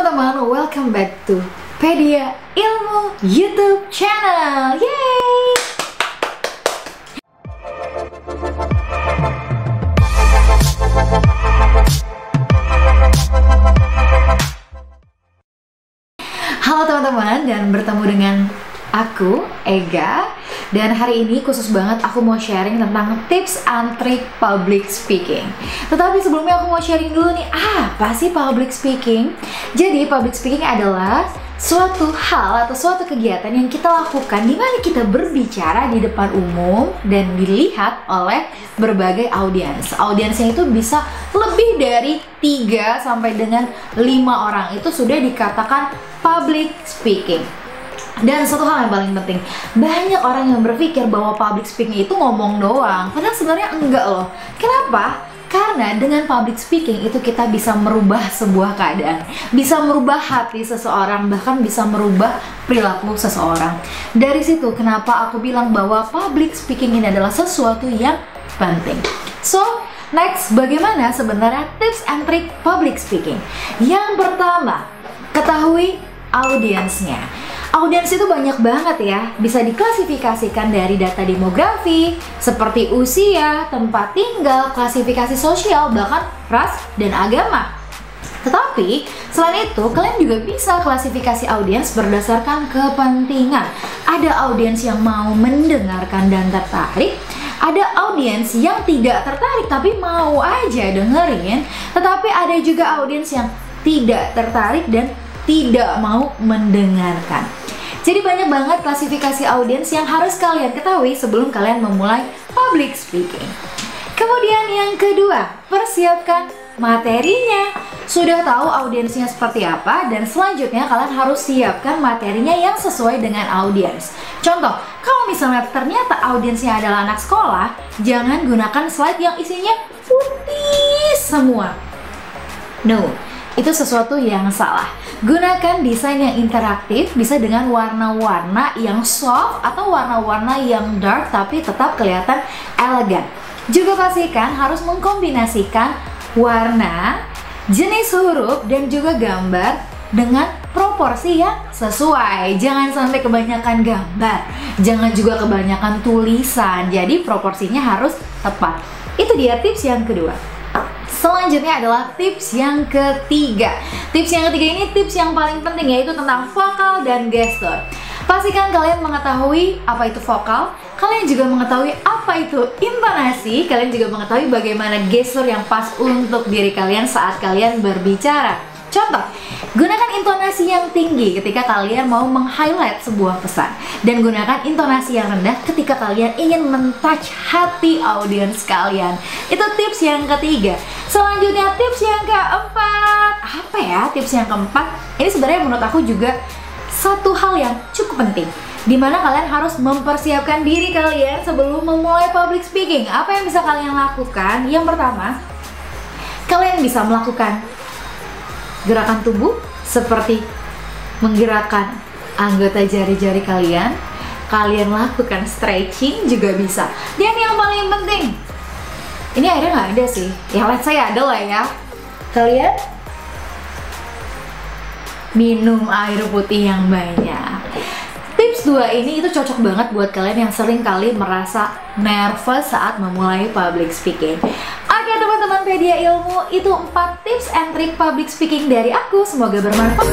teman-teman, welcome back to Pedia Ilmu YouTube channel. Yeay! Halo teman-teman, dan bertemu dengan aku, Ega. Dan hari ini khusus banget aku mau sharing tentang tips and trick public speaking. Tetapi sebelumnya aku mau sharing dulu nih, apa sih public speaking? Jadi public speaking adalah suatu hal atau suatu kegiatan yang kita lakukan di mana kita berbicara di depan umum dan dilihat oleh berbagai audiens. Audiensnya itu bisa lebih dari 3 sampai dengan 5 orang. Itu sudah dikatakan public speaking. Dan satu hal yang paling penting, banyak orang yang berpikir bahwa public speaking itu ngomong doang, padahal sebenarnya enggak loh. Kenapa? Karena dengan public speaking itu kita bisa merubah sebuah keadaan, bisa merubah hati seseorang, bahkan bisa merubah perilaku seseorang. Dari situ kenapa aku bilang bahwa public speaking ini adalah sesuatu yang penting. So, next, bagaimana sebenarnya tips and trick public speaking? Yang pertama, ketahui audiensnya. Audiens itu banyak banget ya, bisa diklasifikasikan dari data demografi, seperti usia, tempat tinggal, klasifikasi sosial, bahkan ras dan agama. Tetapi, selain itu, kalian juga bisa klasifikasi audiens berdasarkan kepentingan. Ada audiens yang mau mendengarkan dan tertarik, ada audiens yang tidak tertarik tapi mau aja dengerin, tetapi ada juga audiens yang tidak tertarik dan tidak mau mendengarkan. Jadi banyak banget klasifikasi audiens yang harus kalian ketahui sebelum kalian memulai public speaking. Kemudian yang kedua, persiapkan materinya. Sudah tahu audiensnya seperti apa, dan selanjutnya kalian harus siapkan materinya yang sesuai dengan audiens. Contoh, kalau misalnya ternyata audiensnya adalah anak sekolah, jangan gunakan slide yang isinya putih semua. No, itu sesuatu yang salah. Gunakan desain yang interaktif, bisa dengan warna-warna yang soft atau warna-warna yang dark tapi tetap kelihatan elegan. Juga pastikan harus mengkombinasikan warna, jenis huruf, dan juga gambar dengan proporsi yang sesuai. Jangan sampai kebanyakan gambar, jangan juga kebanyakan tulisan. Jadi proporsinya harus tepat. Itu dia tips yang kedua. Selanjutnya adalah tips yang ketiga. Tips yang ketiga ini tips yang paling penting, yaitu tentang vokal dan gestur. Pastikan kalian mengetahui apa itu vokal, kalian juga mengetahui apa itu intonasi, kalian juga mengetahui bagaimana gestur yang pas untuk diri kalian saat kalian berbicara. Contoh, gunakan intonasi yang tinggi ketika kalian mau meng-highlight sebuah pesan, dan gunakan intonasi yang rendah ketika kalian ingin men-touch hati audiens kalian. Itu tips yang ketiga. Selanjutnya tips yang keempat. Apa ya tips yang keempat? Ini sebenarnya menurut aku juga satu hal yang cukup penting, dimana kalian harus mempersiapkan diri kalian sebelum memulai public speaking. Apa yang bisa kalian lakukan? Yang pertama, kalian bisa melakukan gerakan tubuh seperti menggerakkan anggota jari-jari kalian. Kalian lakukan stretching juga bisa. Dan yang paling penting, ini akhirnya nggak ada sih, ya let's say ada lah ya. Kalian minum air putih yang banyak. Tips 2 ini itu cocok banget buat kalian yang sering kali merasa nervous saat memulai public speaking. Oke teman-teman Pedia Ilmu, itu 4 tips and trick public speaking dari aku. Semoga bermanfaat.